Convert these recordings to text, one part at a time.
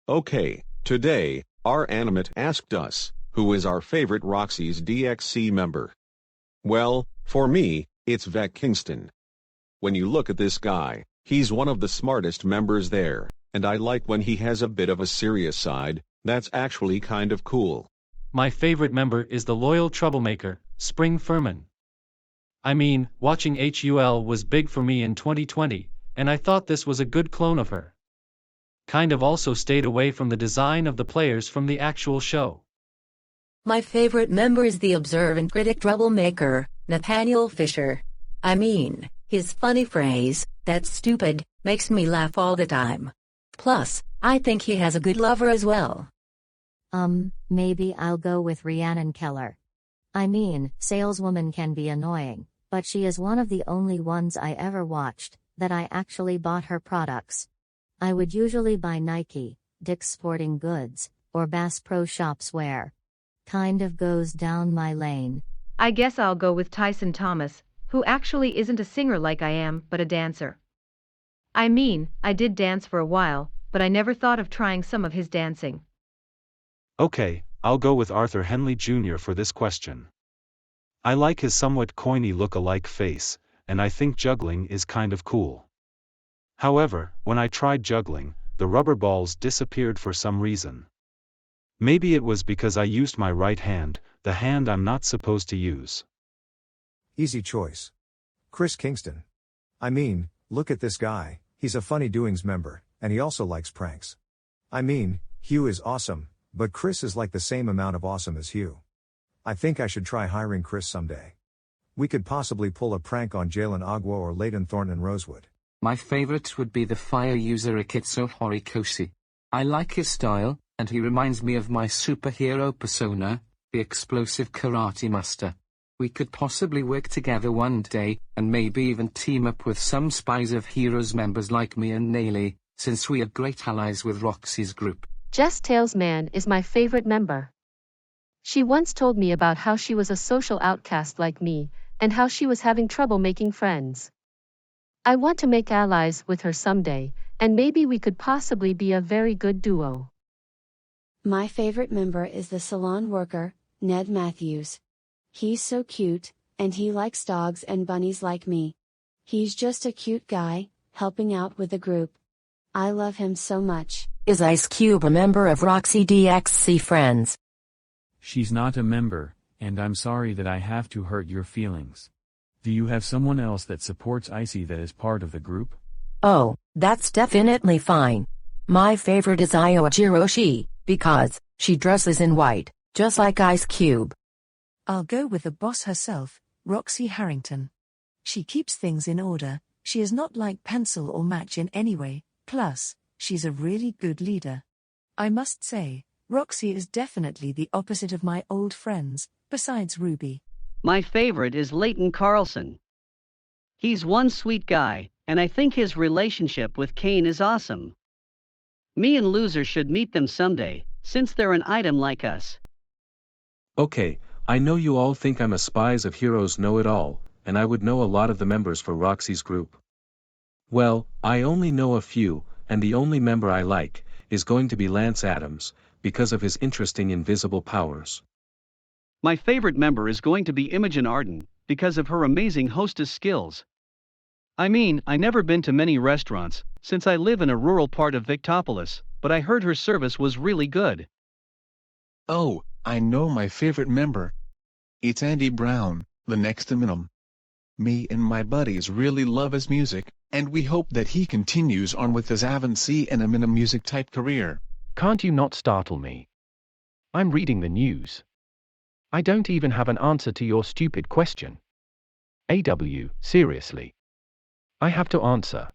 Okay, today, our animate asked us, who is our favorite Roxy's DXC member? Well, for me, it's Kingston. When you look at this guy, he's one of the smartest members there, and I like when he has a bit of a serious side. That's actually kind of cool. My favorite member is the loyal troublemaker, Spring Furman. I mean, watching HUL was big for me in 2020, and I thought this was a good clone of her. Kind of also stayed away from the design of the players from the actual show. My favorite member is the observant critic troublemaker, Nathaniel Fisher. I mean, his funny phrase, "That's stupid," makes me laugh all the time. Plus, I think he has a good lover as well. Maybe I'll go with Rhiannon Keller. I mean, saleswoman can be annoying, but she is one of the only ones I ever watched that I actually bought her products. I would usually buy Nike, Dick's Sporting Goods, or Bass Pro Shops wear. Kind of goes down my lane. I guess I'll go with Tyson Thomas, who actually isn't a singer like I am, but a dancer. I mean, I did dance for a while, but I never thought of trying some of his dancing. Okay, I'll go with Arthur Henley Jr. for this question. I like his somewhat coiny look-alike face, and I think juggling is kind of cool. However, when I tried juggling, the rubber balls disappeared for some reason. Maybe it was because I used my right hand, the hand I'm not supposed to use. Easy choice. Chris Kingston. I mean, look at this guy, he's a Funny Doings member, and he also likes pranks. I mean, Hugh is awesome, but Chris is like the same amount of awesome as Hugh. I think I should try hiring Chris someday. We could possibly pull a prank on Jalen Agua or Leighton Thornton Rosewood. My favorite would be the fire user Akitsu Horikoshi. I like his style, and he reminds me of my superhero persona, the explosive karate master. We could possibly work together one day, and maybe even team up with some Spies of Heroes members like me and Nayli, since we are great allies with Roxy's group. Jess Talesman is my favorite member. She once told me about how she was a social outcast like me, and how she was having trouble making friends. I want to make allies with her someday, and maybe we could possibly be a very good duo. My favorite member is the salon worker, Ned Matthews. He's so cute, and he likes dogs and bunnies like me. He's just a cute guy, helping out with the group. I love him so much. Is Ice Cube a member of Roxy DXC Friends? She's not a member, and I'm sorry that I have to hurt your feelings. Do you have someone else that supports Icy that is part of the group? Oh, that's definitely fine. My favorite is Io Jiroshi, because she dresses in white, just like Ice Cube. I'll go with the boss herself, Roxy Harrington. She keeps things in order, she is not like Pencil or Match in any way, plus, she's a really good leader. I must say, Roxy is definitely the opposite of my old friends, besides Ruby. My favorite is Leighton Carlson. He's one sweet guy, and I think his relationship with Kane is awesome. Me and Loser should meet them someday, since they're an item like us. Okay, I know you all think I'm a Spies of Heroes know-it-all, and I would know a lot of the members for Roxy's group. Well, I only know a few, and the only member I like is going to be Lance Adams, because of his interesting invisible powers. My favorite member is going to be Imogen Arden, because of her amazing hostess skills. I mean, I've never been to many restaurants, since I live in a rural part of Victopolis, but I heard her service was really good. Oh, I know my favorite member. It's Andy Brown, the next to Minimum. Me and my buddies really love his music, and we hope that he continues on with his Avancy and a Minimum music type career. Can't you not startle me? I'm reading the news. I don't even have an answer to your stupid question. AW, seriously. I have to answer.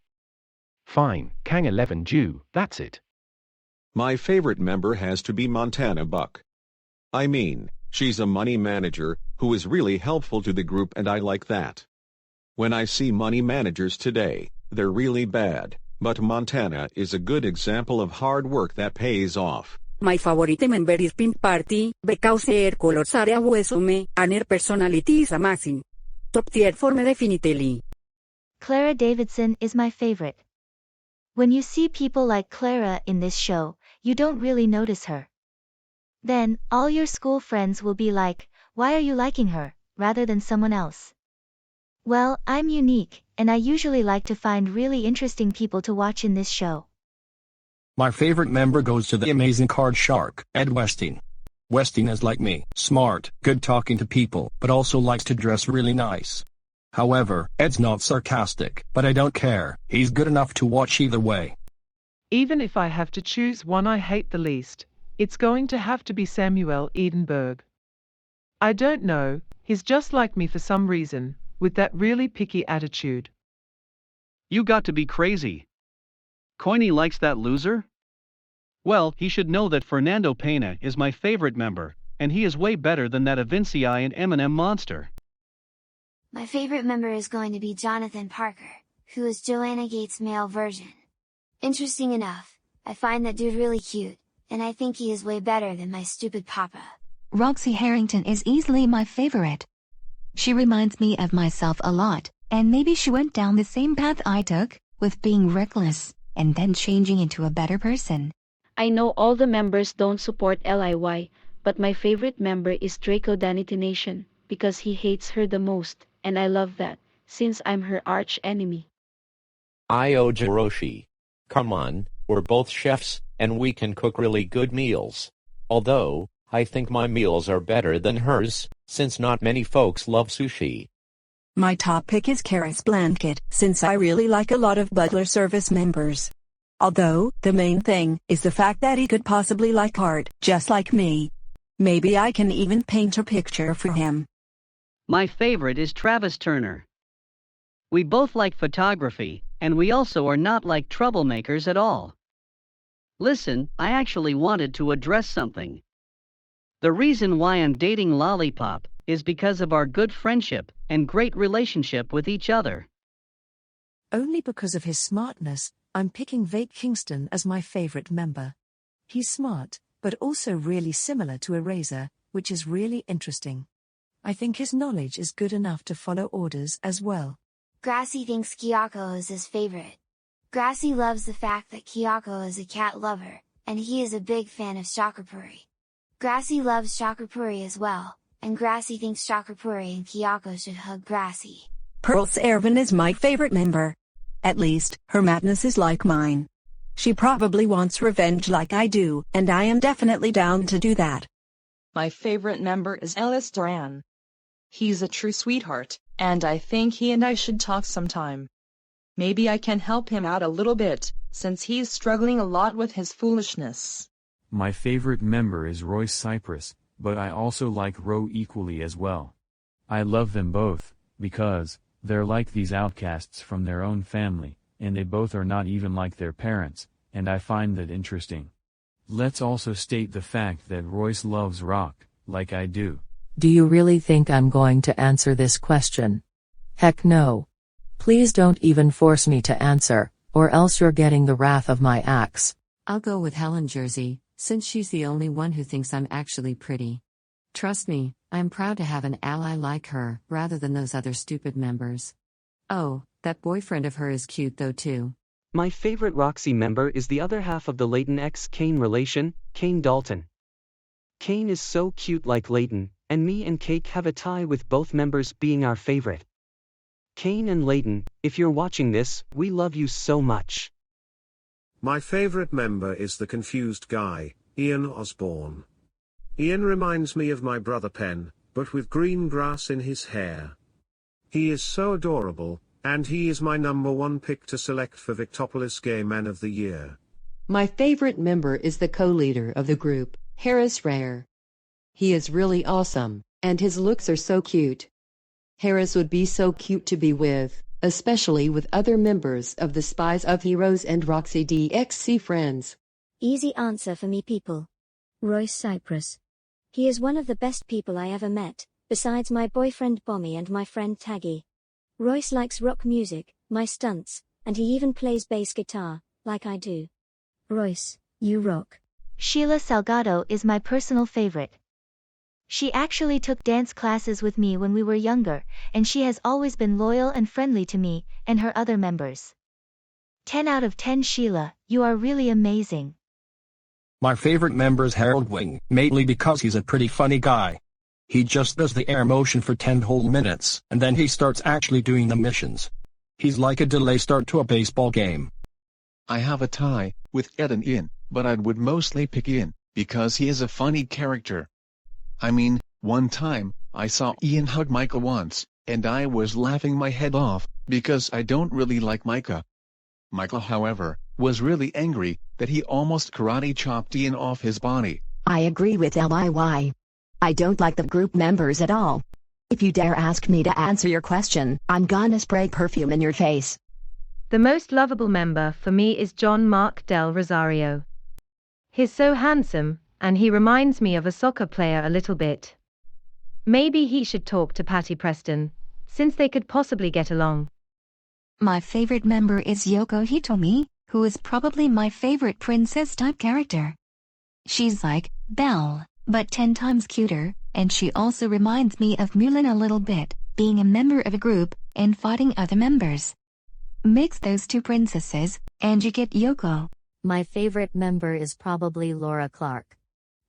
Fine, Kang 11 Jew, that's it. My favorite member has to be Montana Buck. I mean, she's a money manager, who is really helpful to the group, and I like that. When I see money managers today, they're really bad, but Montana is a good example of hard work that pays off. My favorite member is Pink Party, because her colors are awesome, and her personality is amazing. Top tier for me definitely. Clara Davidson is my favorite. When you see people like Clara in this show, you don't really notice her. Then, all your school friends will be like, why are you liking her, rather than someone else? Well, I'm unique, and I usually like to find really interesting people to watch in this show. My favorite member goes to the amazing card shark, Ed Westing. Westing is like me, smart, good talking to people, but also likes to dress really nice. However, Ed's not sarcastic, but I don't care, he's good enough to watch either way. Even if I have to choose one I hate the least, it's going to have to be Samuel Edenberg. I don't know, he's just like me for some reason, with that really picky attitude. You got to be crazy. Coiny likes that loser? Well, he should know that Fernando Pena is my favorite member, and he is way better than that Avincii and Eminem monster. My favorite member is going to be Jonathan Parker, who is Joanna Gates' male version. Interesting enough, I find that dude really cute, and I think he is way better than my stupid papa. Roxy Harrington is easily my favorite. She reminds me of myself a lot, and maybe she went down the same path I took, with being reckless, and then changing into a better person. I know all the members don't support LIY, but my favorite member is Draco Danitination, because he hates her the most, and I love that, since I'm her arch enemy. Io Jiroshi. Come on, we're both chefs, and we can cook really good meals. Although, I think my meals are better than hers, since not many folks love sushi. My top pick is Karis Blanket, since I really like a lot of butler service members. Although, the main thing is the fact that he could possibly like art, just like me. Maybe I can even paint a picture for him. My favorite is Travis Turner. We both like photography, and we also are not like troublemakers at all. Listen, I actually wanted to address something. The reason why I'm dating Lollipop is because of our good friendship and great relationship with each other. Only because of his smartness, I'm picking Vake Kingston as my favorite member. He's smart, but also really similar to Eraser, which is really interesting. I think his knowledge is good enough to follow orders as well. Grassy thinks Kyoko is his favorite. Grassy loves the fact that Kyoko is a cat lover, and he is a big fan of Shakapuri. Grassy loves Shakapuri as well, and Grassy thinks Shakapuri and Kyoko should hug Grassy. Pearls Ervin is my favorite member. At least, her madness is like mine. She probably wants revenge like I do, and I am definitely down to do that. My favorite member is Ellis Duran. He's a true sweetheart, and I think he and I should talk sometime. Maybe I can help him out a little bit, since he's struggling a lot with his foolishness. My favorite member is Royce Cypress, but I also like Ro equally as well. I love them both, because they're like these outcasts from their own family, and they both are not even like their parents, and I find that interesting. Let's also state the fact that Royce loves rock, like I do. Do you really think I'm going to answer this question? Heck no. Please don't even force me to answer, or else you're getting the wrath of my axe. I'll go with Helen Jersey, since she's the only one who thinks I'm actually pretty. Trust me, I'm proud to have an ally like her, rather than those other stupid members. Oh, that boyfriend of hers is cute though too. My favorite Roxy member is the other half of the Layton X Kane relation, Kane Dalton. Kane is so cute like Layton, and me and Cake have a tie with both members being our favorite. Kane and Layton, if you're watching this, we love you so much. My favorite member is the confused guy, Ian Osborne. Ian reminds me of my brother Penn, but with green grass in his hair. He is so adorable, and he is my #1 pick to select for Victopolis Gay Man of the Year. My favorite member is the co-leader of the group, Harris Rare. He is really awesome, and his looks are so cute. Harris would be so cute to be with, especially with other members of the Spies of Heroes and Roxy DXC Friends. Easy answer for me people. Royce Cypress. He is one of the best people I ever met, besides my boyfriend Bommy and my friend Taggy. Royce likes rock music, my stunts, and he even plays bass guitar, like I do. Royce, you rock. Sheila Salgado is my personal favorite. She actually took dance classes with me when we were younger, and she has always been loyal and friendly to me and her other members. 10 out of 10 Sheila, you are really amazing. My favorite member is Harold Wing, mainly because he's a pretty funny guy. He just does the air motion for 10 whole minutes, and then he starts actually doing the missions. He's like a delay start to a baseball game. I have a tie with Ed and Ian, but I would mostly pick Ian, because he is a funny character. I mean, one time, I saw Ian hug Micah once, and I was laughing my head off, because I don't really like Micah. Micah, however, was really angry that he almost karate chopped Ian off his body. I agree with LIY. I don't like the group members at all. If you dare ask me to answer your question, I'm gonna spray perfume in your face. The most lovable member for me is John Mark Del Rosario. He's so handsome, and he reminds me of a soccer player a little bit. Maybe he should talk to Patty Preston, since they could possibly get along. My favorite member is Yoko Hitomi, who is probably my favorite princess-type character. She's like Belle, but 10 times cuter, and she also reminds me of Mulan a little bit, being a member of a group and fighting other members. Mix those two princesses, and you get Yoko. My favorite member is probably Laura Clark.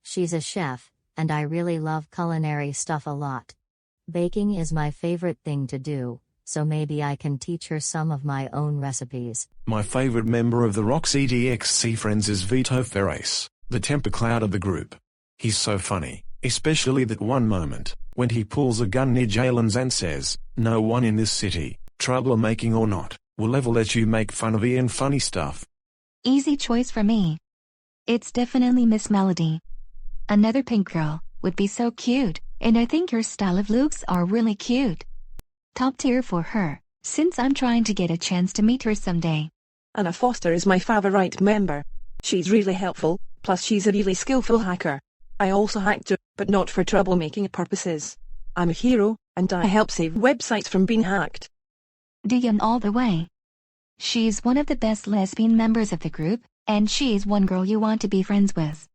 She's a chef, and I really love culinary stuff a lot. Baking is my favorite thing to do, so maybe I can teach her some of my own recipes. My favorite member of the Roxy DXC Friends is Vito Ferrace, the temper cloud of the group. He's so funny, especially that one moment, when he pulls a gun near Jalen's and says, "No one in this city, troublemaking or not, will ever let you make fun of Ian funny stuff." Easy choice for me. It's definitely Miss Melody. Another pink girl would be so cute, and I think her style of looks are really cute. Top tier for her, since I'm trying to get a chance to meet her someday. Anna Foster is my favorite member. She's really helpful, plus she's a really skillful hacker. I also hack too, but not for troublemaking purposes. I'm a hero, and I help save websites from being hacked. Dion all the way. She's one of the best lesbian members of the group, and she's one girl you want to be friends with.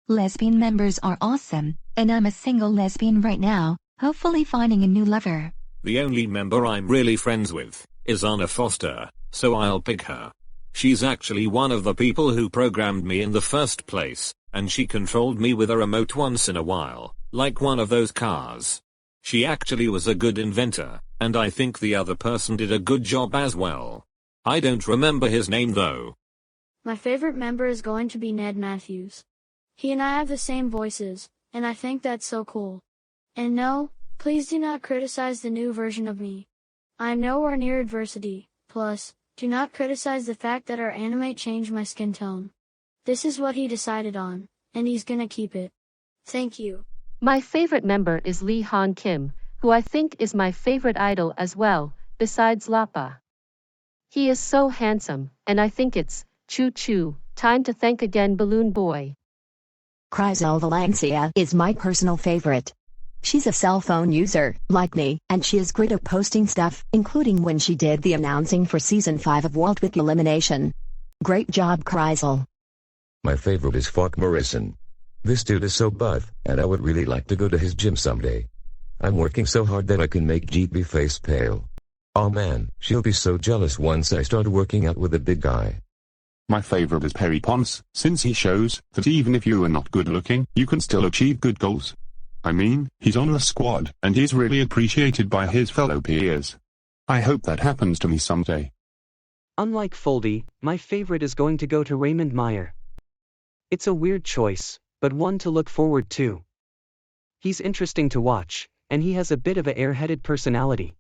Lesbian members are awesome, and I'm a single lesbian right now, hopefully finding a new lover. The only member I'm really friends with is Anna Foster, so I'll pick her. She's actually one of the people who programmed me in the first place, and she controlled me with a remote once in a while, like one of those cars. She actually was a good inventor, and I think the other person did a good job as well. I don't remember his name though. My favorite member is going to be Ned Matthews. He and I have the same voices, and I think that's so cool. And no, please do not criticize the new version of me. I am nowhere near adversity, plus, do not criticize the fact that our anime changed my skin tone. This is what he decided on, and he's gonna keep it. Thank you. My favorite member is Lee Han Kim, who I think is my favorite idol as well, besides Lappa. He is so handsome, and I think it's choo-choo time to thank again Balloon Boy. Chryzel Valencia is my personal favorite. She's a cell phone user, like me, and she is great at posting stuff, including when she did the announcing for Season 5 of Walt Wiki Elimination. Great job, Chryzel. My favorite is Falk Morrison. This dude is so buff, and I would really like to go to his gym someday. I'm working so hard that I can make GB face pale. Oh man, she'll be so jealous once I start working out with a big guy. My favorite is Perry Ponce, since he shows that even if you are not good looking, you can still achieve good goals. I mean, he's on the squad, and he's really appreciated by his fellow peers. I hope that happens to me someday. Unlike Foldy, my favorite is going to go to Raymond Meyer. It's a weird choice, but one to look forward to. He's interesting to watch, and he has a bit of a airheaded personality.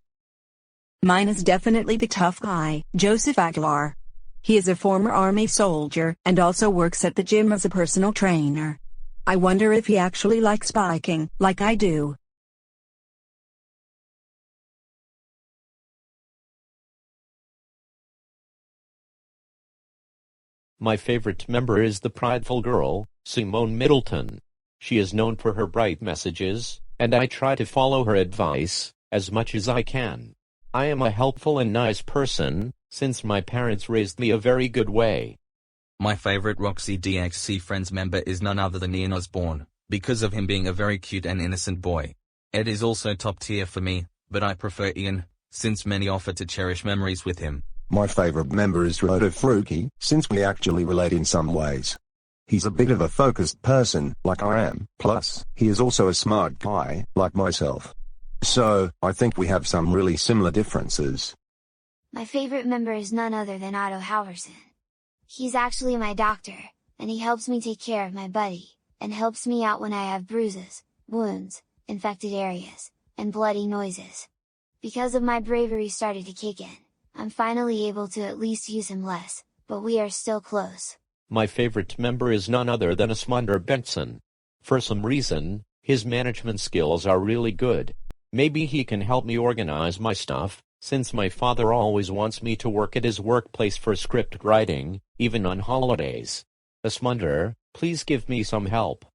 Mine is definitely the tough guy, Joseph Aguilar. He is a former army soldier and also works at the gym as a personal trainer. I wonder if he actually likes biking, like I do. My favorite member is the prideful girl, Simone Middleton. She is known for her bright messages, and I try to follow her advice as much as I can. I am a helpful and nice person, since my parents raised me a very good way. My favorite Roxy DXC Friends member is none other than Ian Osborne, because of him being a very cute and innocent boy. Ed is also top tier for me, but I prefer Ian, since many offer to cherish memories with him. My favorite member is Roto Fruki, since we actually relate in some ways. He's a bit of a focused person, like I am. Plus, he is also a smart guy, like myself. So, I think we have some really similar differences. My favorite member is none other than Otto Halverson. He's actually my doctor, and he helps me take care of my buddy, and helps me out when I have bruises, wounds, infected areas, and bloody noises. Because of my bravery started to kick in, I'm finally able to at least use him less, but we are still close. My favorite member is none other than Asmundar Benson. For some reason, his management skills are really good. Maybe he can help me organize my stuff, since my father always wants me to work at his workplace for script writing, even on holidays. Asmundar, please give me some help.